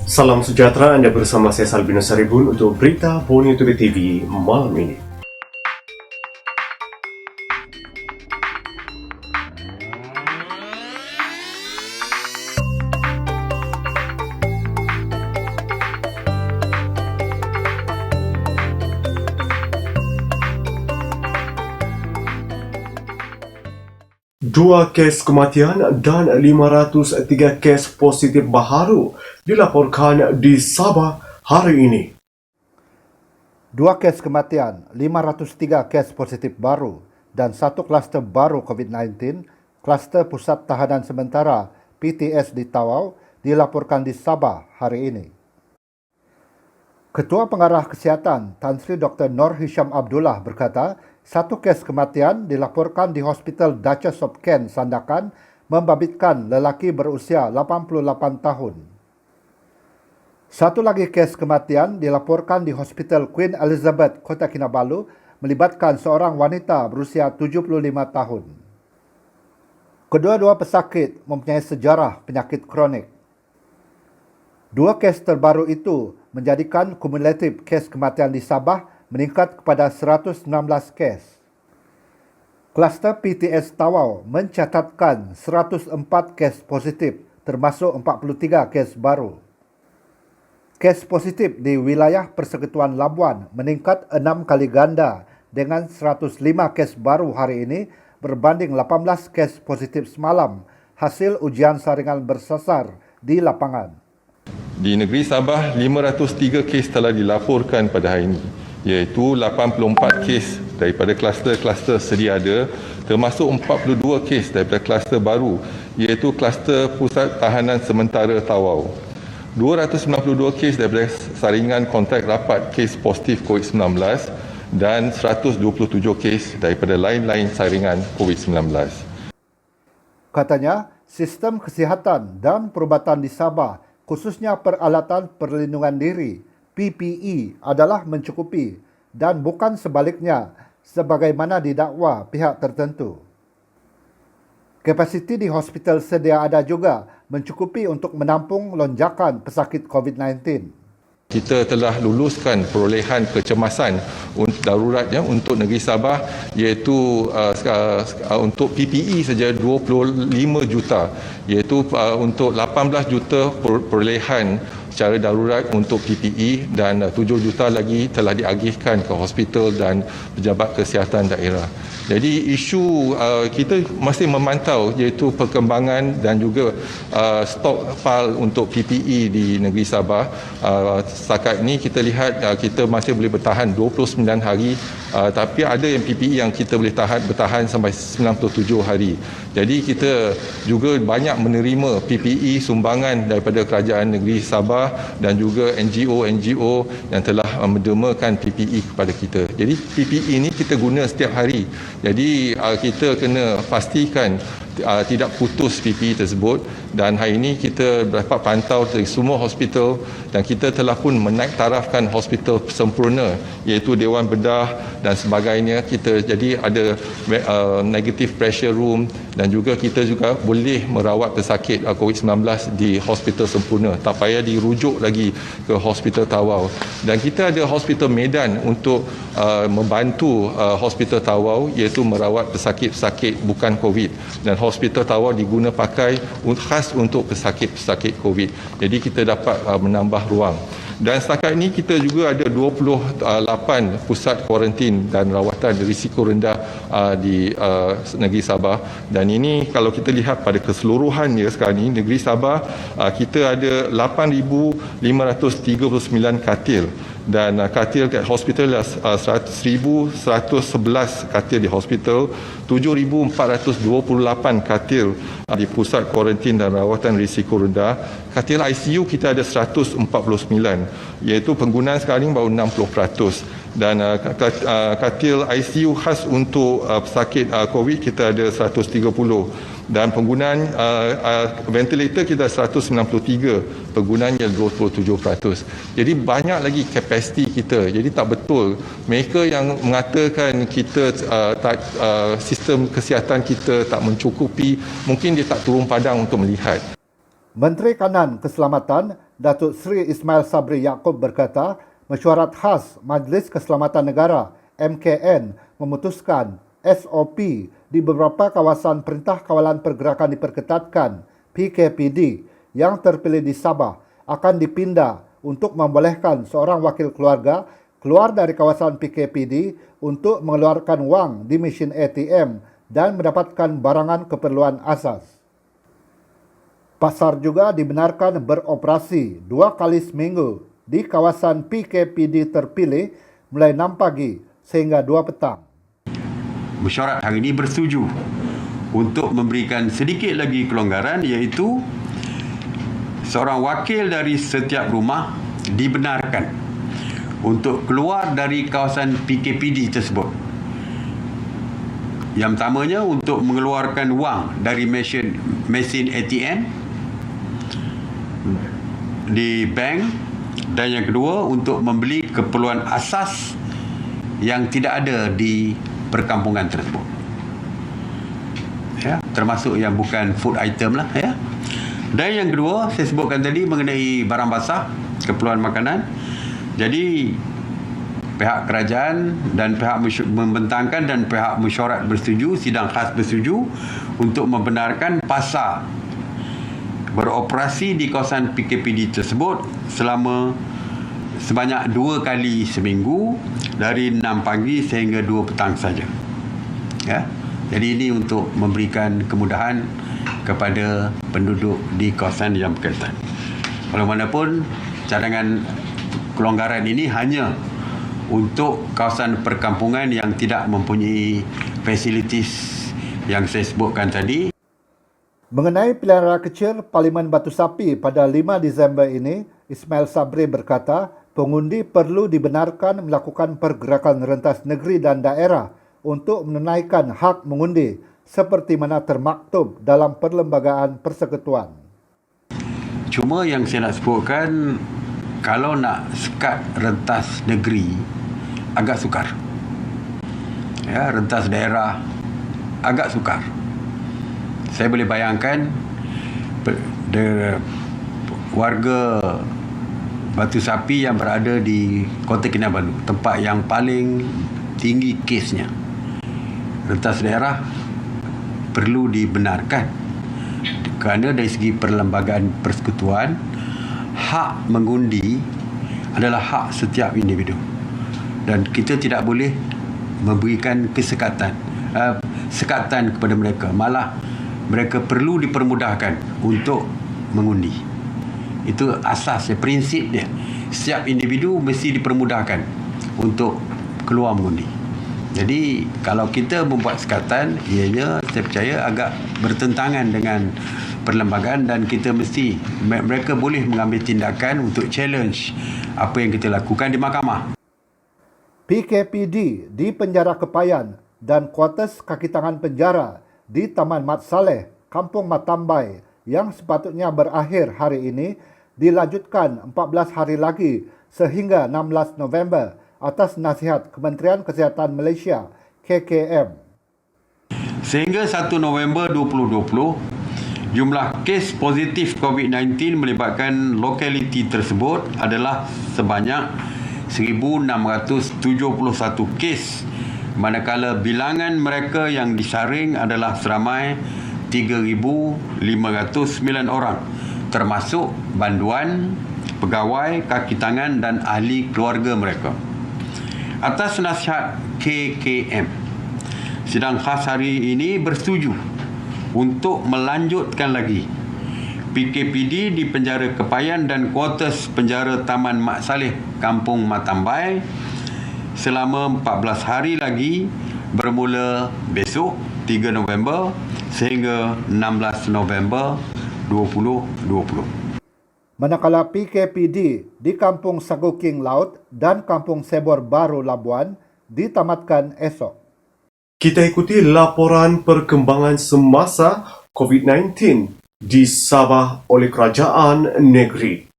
Salam sejahtera, Anda bersama saya Salbino Saribun untuk berita Borneo Today TV malam ini. Dua kes kematian dan 503 kes positif baharu dilaporkan di Sabah hari ini. Dua kes kematian, 503 kes positif baru dan satu kluster baru COVID-19, kluster Pusat Tahanan Sementara PTS di Tawau dilaporkan di Sabah hari ini. Ketua Pengarah Kesihatan Tan Sri Dr. Nur Hisham Abdullah berkata, satu kes kematian dilaporkan di Hospital Duchess of Kent, Sandakan, membabitkan lelaki berusia 88 tahun. Satu lagi kes kematian dilaporkan di Hospital Queen Elizabeth, Kota Kinabalu, melibatkan seorang wanita berusia 75 tahun. Kedua-dua pesakit mempunyai sejarah penyakit kronik. Dua kes terbaru itu menjadikan kumulatif kes kematian di Sabah meningkat kepada 116 kes. Kluster PTS Tawau mencatatkan 104 kes positif termasuk 43 kes baru. Kes positif di wilayah Persekutuan Labuan meningkat 6 kali ganda dengan 105 kes baru hari ini berbanding 18 kes positif semalam hasil ujian saringan bersasar di lapangan. Di negeri Sabah, 503 kes telah dilaporkan pada hari ini, iaitu 84 kes daripada kluster-kluster sedia ada, termasuk 42 kes daripada kluster baru, iaitu kluster Pusat Tahanan Sementara Tawau. 292 kes daripada saringan kontak rapat kes positif COVID-19 dan 127 kes daripada lain-lain saringan COVID-19. Katanya, sistem kesihatan dan perubatan di Sabah, khususnya peralatan perlindungan diri, PPE adalah mencukupi dan bukan sebaliknya sebagaimana didakwa pihak tertentu. Kapasiti di hospital sedia ada juga mencukupi untuk menampung lonjakan pesakit COVID-19. Kita telah luluskan perolehan kecemasan daruratnya untuk negeri Sabah, iaitu untuk PPE saja 25 juta, iaitu untuk 18 juta perolehan secara darurat untuk PPE dan 7 juta lagi telah diagihkan ke hospital dan pejabat kesihatan daerah. Jadi isu kita masih memantau iaitu perkembangan dan juga stok file untuk PPE di negeri Sabah. Setakat ini kita lihat kita masih boleh bertahan 29 hari, tapi ada yang PPE yang kita boleh bertahan sampai 97 hari. Jadi kita juga banyak menerima PPE sumbangan daripada kerajaan negeri Sabah dan juga NGO yang telah mendermakan PPE kepada kita. Jadi PPE ini kita guna setiap hari. Jadi kita kena pastikan tidak putus PPE tersebut, dan hari ini kita dapat pantau dari semua hospital dan kita telah pun menaik tarafkan hospital sempurna iaitu Dewan Bedah dan sebagainya. Kita jadi ada negative pressure room dan juga kita juga boleh merawat pesakit COVID-19 di hospital sempurna, tak payah dirujuk lagi ke hospital Tawau. Dan kita ada hospital Medan untuk membantu hospital Tawau iaitu merawat pesakit-pesakit bukan COVID, dan hospital Tawau diguna pakai khas untuk pesakit-pesakit COVID. Jadi kita dapat menambah ruang. Dan setakat ini kita juga ada 28 pusat kuarantin dan rawatan risiko rendah di negeri Sabah. Dan ini kalau kita lihat pada keseluruhannya sekarang ini, negeri Sabah kita ada 8,539 katil. Dan katil kat hospital 1,111 katil di hospital, 7,428 katil di pusat kuarantin dan rawatan risiko rendah. Katil ICU kita ada 149, iaitu penggunaan sekarang ini baru 60%. Dan katil ICU khas untuk pesakit COVID kita ada 130. Dan penggunaan ventilator kita 193, penggunaannya 27%. Jadi banyak lagi kapasiti kita. Jadi tak betul mereka yang mengatakan kita sistem kesihatan kita tak mencukupi, mungkin dia tak turun padang untuk melihat. Menteri Kanan Keselamatan Datuk Seri Ismail Sabri Yaakob berkata, Mesyuarat Khas Majlis Keselamatan Negara MKN memutuskan SOP di beberapa kawasan Perintah Kawalan Pergerakan Diperketatkan PKPD yang terpilih di Sabah akan dipindah untuk membolehkan seorang wakil keluarga keluar dari kawasan PKPD untuk mengeluarkan wang di mesin ATM dan mendapatkan barangan keperluan asas. Pasar juga dibenarkan beroperasi 2 kali seminggu di kawasan PKPD terpilih mulai 6 pagi sehingga 2 petang. Mesyuarat hari ini bersetuju untuk memberikan sedikit lagi kelonggaran, iaitu seorang wakil dari setiap rumah dibenarkan untuk keluar dari kawasan PKPD tersebut. Yang pertamanya untuk mengeluarkan wang dari mesin ATM di bank, dan yang kedua untuk membeli keperluan asas yang tidak ada di perkampungan tersebut. Ya, termasuk yang bukan food item lah, ya. Dan yang kedua saya sebutkan tadi mengenai barang basah, keperluan makanan. Jadi pihak kerajaan dan pihak membentangkan dan pihak mesyuarat bersetuju, sidang khas bersetuju untuk membenarkan pasar beroperasi di kawasan PKPD tersebut sebanyak 2 kali seminggu dari 6 pagi sehingga 2 petang saja. Ya. Jadi ini untuk memberikan kemudahan kepada penduduk di kawasan yang berkaitan. Walaupun cadangan kelonggaran ini hanya untuk kawasan perkampungan yang tidak mempunyai fasilitis yang saya sebutkan tadi. Mengenai pilihan raya kecil Parlimen Batu Sapi pada 5 Disember ini, Ismail Sabri berkata, pengundi perlu dibenarkan melakukan pergerakan rentas negeri dan daerah untuk menunaikan hak mengundi seperti mana termaktub dalam Perlembagaan Persekutuan. Cuma yang saya nak sebutkan, kalau nak sekat rentas negeri agak sukar. Ya, rentas daerah agak sukar. Saya boleh bayangkan warga Batu Sapi yang berada di Kota Kinabalu, tempat yang paling tinggi kesnya. Rentas daerah perlu dibenarkan kerana dari segi Perlembagaan Persekutuan, hak mengundi adalah hak setiap individu dan kita tidak boleh memberikan sekatan kepada mereka. Malah mereka perlu dipermudahkan untuk mengundi. Itu asas, prinsip dia. Setiap individu mesti dipermudahkan untuk keluar mengundi. Jadi kalau kita membuat sekatan, ianya saya percaya agak bertentangan dengan perlembagaan dan kita mesti, mereka boleh mengambil tindakan untuk challenge apa yang kita lakukan di mahkamah. PKPD di Penjara Kepayan dan kuartus kaki tangan penjara di Taman Mat Saleh, Kampung Matambai yang sepatutnya berakhir hari ini dilanjutkan 14 hari lagi sehingga 16 November atas nasihat Kementerian Kesihatan Malaysia KKM. Sehingga 1 November 2020, jumlah kes positif COVID-19 melibatkan lokaliti tersebut adalah sebanyak 1,671 kes, manakala bilangan mereka yang disaring adalah seramai 3,509 orang, termasuk banduan, pegawai, kaki tangan dan ahli keluarga mereka. Atas nasihat KKM, sidang khas hari ini bersetuju untuk melanjutkan lagi PKPD di Penjara Kepayan dan kuartus Penjara Taman Mat Saleh, Kampung Matambai selama 14 hari lagi bermula besok 3 November sehingga 16 November 2020. Manakala PKPD di Kampung Sago King Laut dan Kampung Sebor Baru Labuan ditamatkan esok. Kita ikuti laporan perkembangan semasa COVID-19 di Sabah oleh Kerajaan Negeri.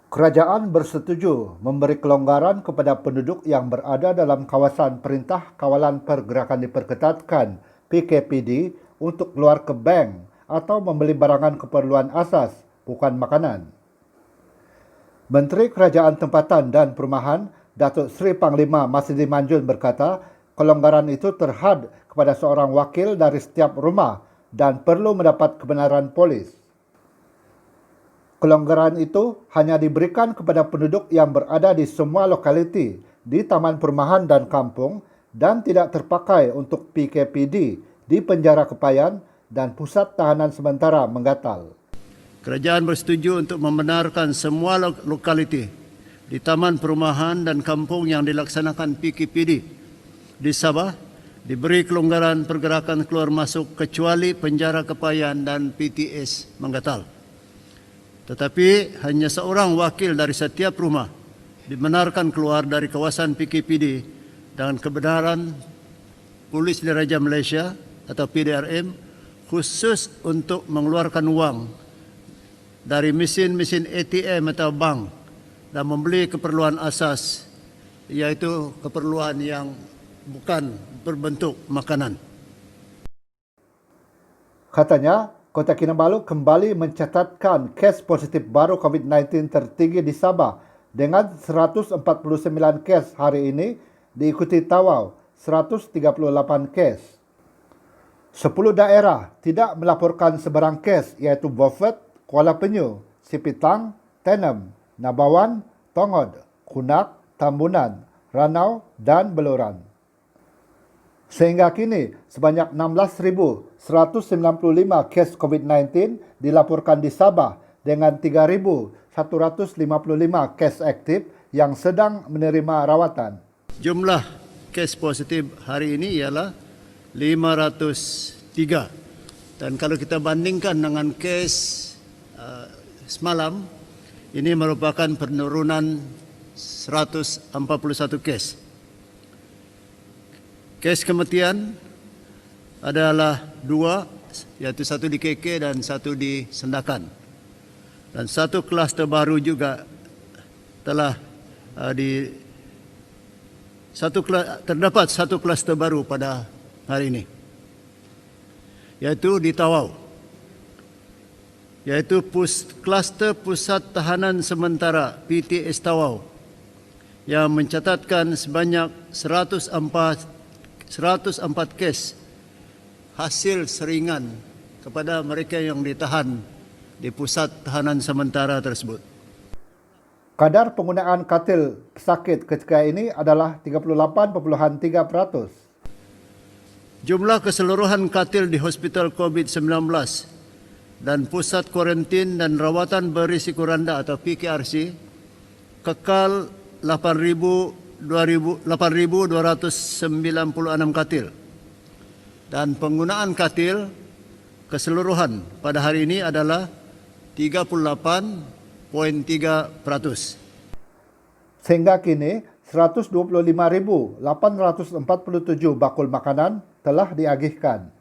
Kerajaan bersetuju memberi kelonggaran kepada penduduk yang berada dalam kawasan Perintah Kawalan Pergerakan Diperketatkan PKPD untuk keluar ke bank atau membeli barangan keperluan asas bukan makanan. Menteri Kerajaan Tempatan dan Perumahan, Datuk Seri Panglima Masidi Manjun berkata, kelonggaran itu terhad kepada seorang wakil dari setiap rumah dan perlu mendapat kebenaran polis. Kelonggaran itu hanya diberikan kepada penduduk yang berada di semua lokaliti di Taman Perumahan dan Kampung dan tidak terpakai untuk PKPD di Penjara Kepayan dan Pusat Tahanan Sementara Menggatal. Kerajaan bersetuju untuk membenarkan semua lokaliti di Taman Perumahan dan Kampung yang dilaksanakan PKPD di Sabah diberi kelonggaran pergerakan keluar masuk kecuali Penjara Kepayan dan PTS Menggatal. Tetapi hanya seorang wakil dari setiap rumah dibenarkan keluar dari kawasan PKPD dengan kebenaran Polis Diraja Malaysia atau PDRM khusus untuk mengeluarkan wang dari mesin-mesin ATM atau bank dan membeli keperluan asas, iaitu keperluan yang bukan berbentuk makanan. Katanya, Kota Kinabalu kembali mencatatkan kes positif baru COVID-19 tertinggi di Sabah dengan 149 kes hari ini, diikuti Tawau 138 kes. 10 daerah tidak melaporkan sebarang kes, iaitu Beaufort, Kuala Penyu, Sipitang, Tenem, Nabawan, Tongod, Kunak, Tambunan, Ranau dan Beluran. Sehingga kini, sebanyak 16,195 kes COVID-19 dilaporkan di Sabah dengan 3,155 kes aktif yang sedang menerima rawatan. Jumlah kes positif hari ini ialah 503. Dan kalau kita bandingkan dengan kes semalam, ini merupakan penurunan 141 kes. Kes kematian adalah 2, iaitu 1 di KK dan 1 di Sendakan. Dan 1 kluster baru juga telah terdapat 1 kluster baru pada hari ini, yaitu di Tawau, yaitu kluster Pusat Tahanan Sementara PTS Tawau yang mencatatkan sebanyak 104 kes hasil seringan kepada mereka yang ditahan di Pusat Tahanan Sementara tersebut. Kadar penggunaan katil pesakit ketika ini adalah 38.3%. Jumlah keseluruhan katil di Hospital COVID-19 dan Pusat Kuarantin dan Rawatan Berisiko Rendah atau PKRC kekal 8,296 katil. Dan penggunaan katil keseluruhan pada hari ini adalah 38.3%. Sehingga kini, 125,847 bakul makanan telah diagihkan.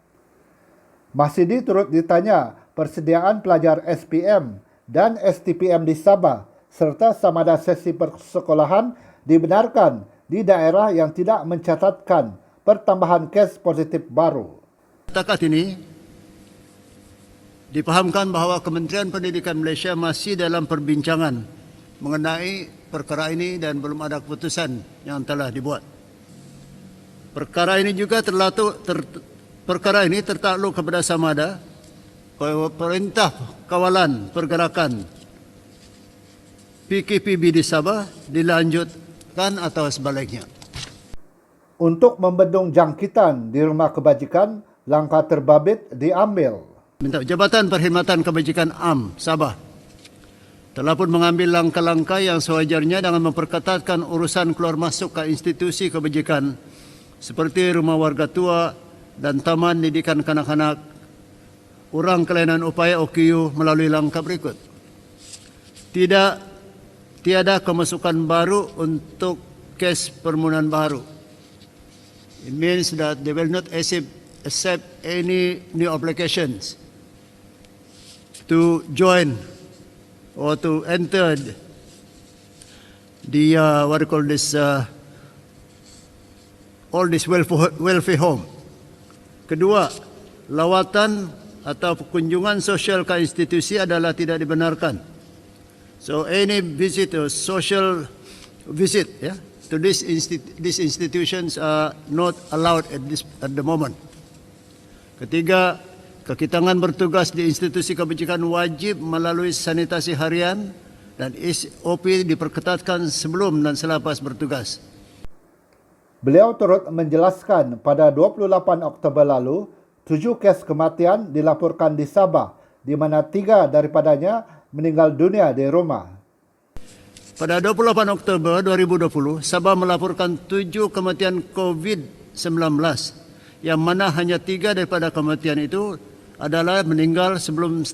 Masidi turut ditanya persediaan pelajar SPM dan STPM di Sabah serta samada sesi persekolahan dibenarkan di daerah yang tidak mencatatkan pertambahan kes positif baru. Setakat ini, dipahamkan bahawa Kementerian Pendidikan Malaysia masih dalam perbincangan mengenai perkara ini dan belum ada keputusan yang telah dibuat. Perkara ini juga tertakluk kepada samada Perintah Kawalan Pergerakan PKPB di Sabah dilanjutkan atau sebaliknya. Untuk membendung jangkitan di rumah kebajikan, langkah terbabit diambil. Jabatan Perkhidmatan Kebajikan AM Sabah telah pun mengambil langkah-langkah yang sewajarnya dengan memperketatkan urusan keluar masuk ke institusi kebajikan seperti rumah warga tua dan taman didikan kanak-kanak, urang kelainan upaya OKU melalui langkah berikut. Tiada kemasukan baru untuk kes permohonan baru. It means that they will not accept any new applications to join or to enter the all this welfare home. Kedua, lawatan atau kunjungan sosial ke institusi adalah tidak dibenarkan. So any visit or social visit to these institutions are not allowed at the moment. Ketiga, kekitangan bertugas di institusi kebajikan wajib melalui sanitasi harian dan SOP diperketatkan sebelum dan selepas bertugas. Beliau turut menjelaskan pada 28 Oktober lalu, 7 kes kematian dilaporkan di Sabah, di mana 3 daripadanya meninggal dunia di rumah. Pada 28 Oktober 2020, Sabah melaporkan 7 kematian COVID-19, yang mana hanya 3 daripada kematian itu adalah meninggal sebelum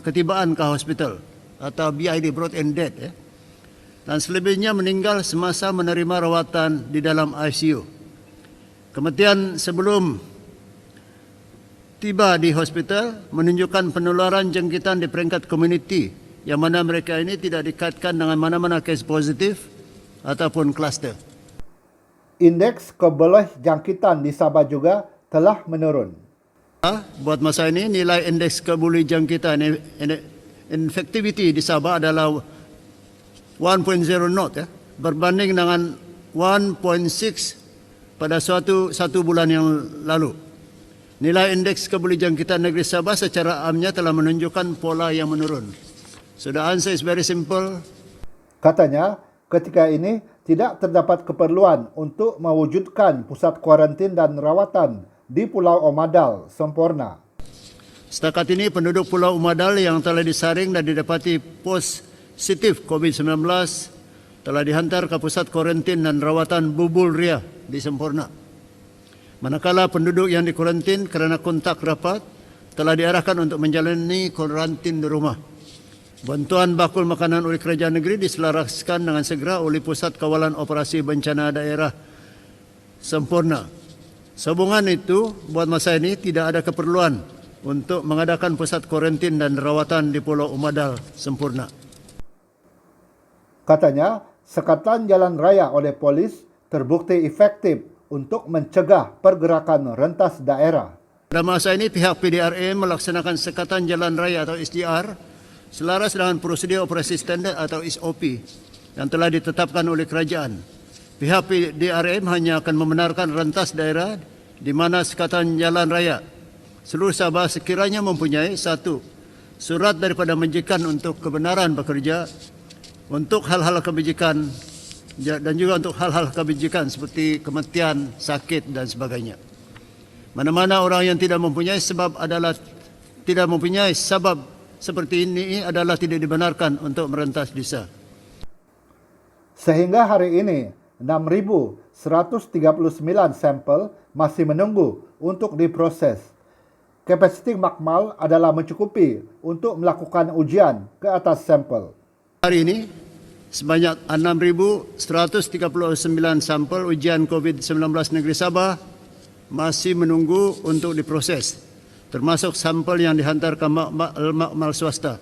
ketibaan ke hospital atau BID, brought in dead. Dan selebihnya meninggal semasa menerima rawatan di dalam ICU. Kematian sebelum tiba di hospital menunjukkan penularan jangkitan di peringkat komuniti, yang mana mereka ini tidak dikaitkan dengan mana-mana kes positif ataupun kluster. Indeks keboleh jangkitan di Sabah juga telah menurun. Buat masa ini, nilai indeks keboleh jangkitan infectivity di Sabah adalah 1.0 berbanding dengan 1.6 pada satu bulan yang lalu. Nilai indeks keboleh jangkitan negeri Sabah secara amnya telah menunjukkan pola yang menurun. So the answer is very simple. Katanya, ketika ini tidak terdapat keperluan untuk mewujudkan pusat kuarantin dan rawatan di Pulau Omadal sempurna. Setakat ini, penduduk Pulau Omadal yang telah disaring dan didapati positif COVID-19 telah dihantar ke pusat kuarantin dan rawatan Bubul Ria di Sempurna. Manakala penduduk yang dikuarantin kerana kontak rapat telah diarahkan untuk menjalani kuarantin di rumah. Bantuan bakul makanan oleh kerajaan negeri diselaraskan dengan segera oleh Pusat Kawalan Operasi Bencana Daerah Sempurna. Sehubungan itu, buat masa ini tidak ada keperluan untuk mengadakan pusat kuarantin dan rawatan di Pulau Omadal Sempurna. Katanya, sekatan jalan raya oleh polis terbukti efektif untuk mencegah pergerakan rentas daerah. Pada masa ini, pihak PDRA melaksanakan sekatan jalan raya atau SJR selaras dengan prosedur operasi standard atau SOP yang telah ditetapkan oleh kerajaan. Pihak PDRM hanya akan membenarkan rentas daerah di mana sekatan jalan raya seluruh Sabah sekiranya mempunyai 1. Surat daripada majikan untuk kebenaran bekerja untuk hal-hal kebajikan dan juga untuk hal-hal kebajikan seperti kematian, sakit dan sebagainya. Mana-mana orang yang tidak mempunyai sebab seperti ini adalah tidak dibenarkan untuk merentas desa. Sehingga hari ini, 6,139 sampel masih menunggu untuk diproses. Kapasiti makmal adalah mencukupi untuk melakukan ujian ke atas sampel. Hari ini, sebanyak 6,139 sampel ujian COVID-19 negeri Sabah masih menunggu untuk diproses, termasuk sampel yang dihantar ke makmal swasta.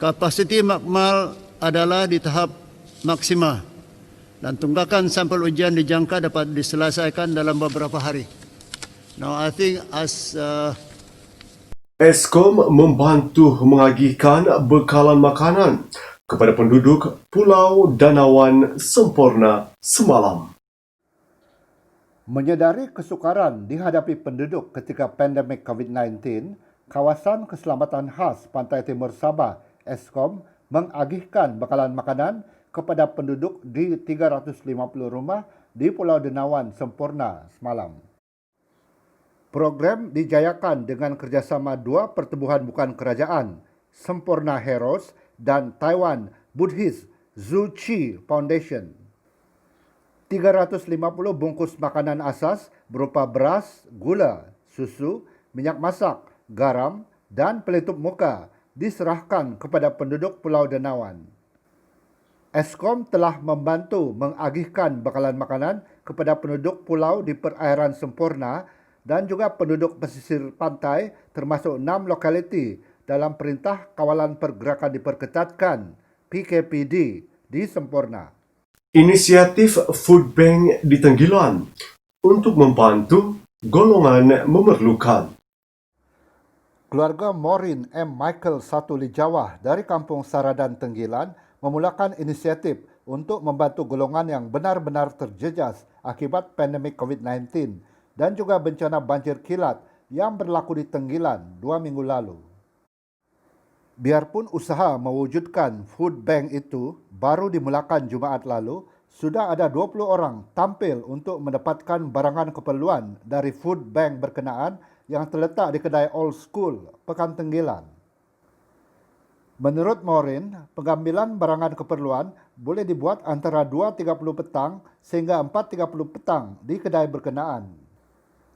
Kapasiti makmal adalah di tahap maksima dan tunggakan sampel ujian dijangka dapat diselesaikan dalam beberapa hari. Now I think Eskom membantu mengagihkan bekalan makanan kepada penduduk Pulau Danawan Sempurna semalam. Menyedari kesukaran dihadapi penduduk ketika pandemik COVID-19, Kawasan Keselamatan Khas Pantai Timur Sabah, Eskom, mengagihkan bekalan makanan kepada penduduk di 350 rumah di Pulau Danawan Sempurna semalam. Program dijayakan dengan kerjasama 2 pertubuhan bukan kerajaan, Sempurna Heroes dan Taiwan Buddhist Zhu Chi Foundation. 350 bungkus makanan asas berupa beras, gula, susu, minyak masak, garam dan pelitup muka diserahkan kepada penduduk Pulau Danawan. Eskom telah membantu mengagihkan bekalan makanan kepada penduduk pulau di perairan Sempurna dan juga penduduk pesisir pantai termasuk 6 lokaliti dalam Perintah Kawalan Pergerakan Diperketatkan PKPD di Sempurna. Inisiatif Food Bank di Tenggilan untuk membantu golongan memerlukan. Keluarga Maureen M. Michael Satuli Jawah dari Kampung Saradan Tenggilan memulakan inisiatif untuk membantu golongan yang benar-benar terjejas akibat pandemik COVID-19 dan juga bencana banjir kilat yang berlaku di Tenggilan 2 minggu lalu. Biarpun usaha mewujudkan food bank itu baru dimulakan Jumaat lalu, sudah ada 20 orang tampil untuk mendapatkan barangan keperluan dari food bank berkenaan yang terletak di kedai Old School, Pekan Tenggilan. Menurut Maureen, pengambilan barangan keperluan boleh dibuat antara 2.30 petang sehingga 4.30 petang di kedai berkenaan.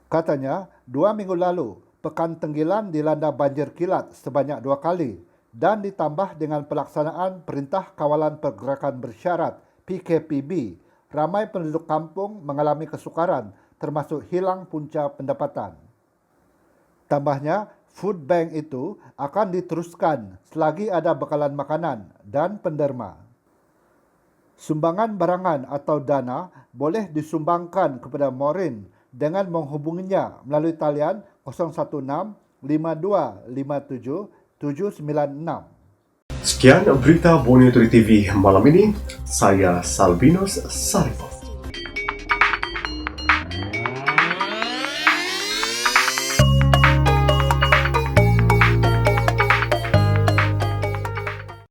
Katanya, 2 minggu lalu, Pekan Tenggilan dilanda banjir kilat sebanyak 2 kali dan ditambah dengan pelaksanaan Perintah Kawalan Pergerakan Bersyarat PKPB, ramai penduduk kampung mengalami kesukaran termasuk hilang punca pendapatan. Tambahnya, food bank itu akan diteruskan selagi ada bekalan makanan dan penderma. Sumbangan barangan atau dana boleh disumbangkan kepada Maureen dengan menghubunginya melalui talian 016 5257 796. Sekian berita Borneo Today TV malam ini. Saya Salvinus Sarifov.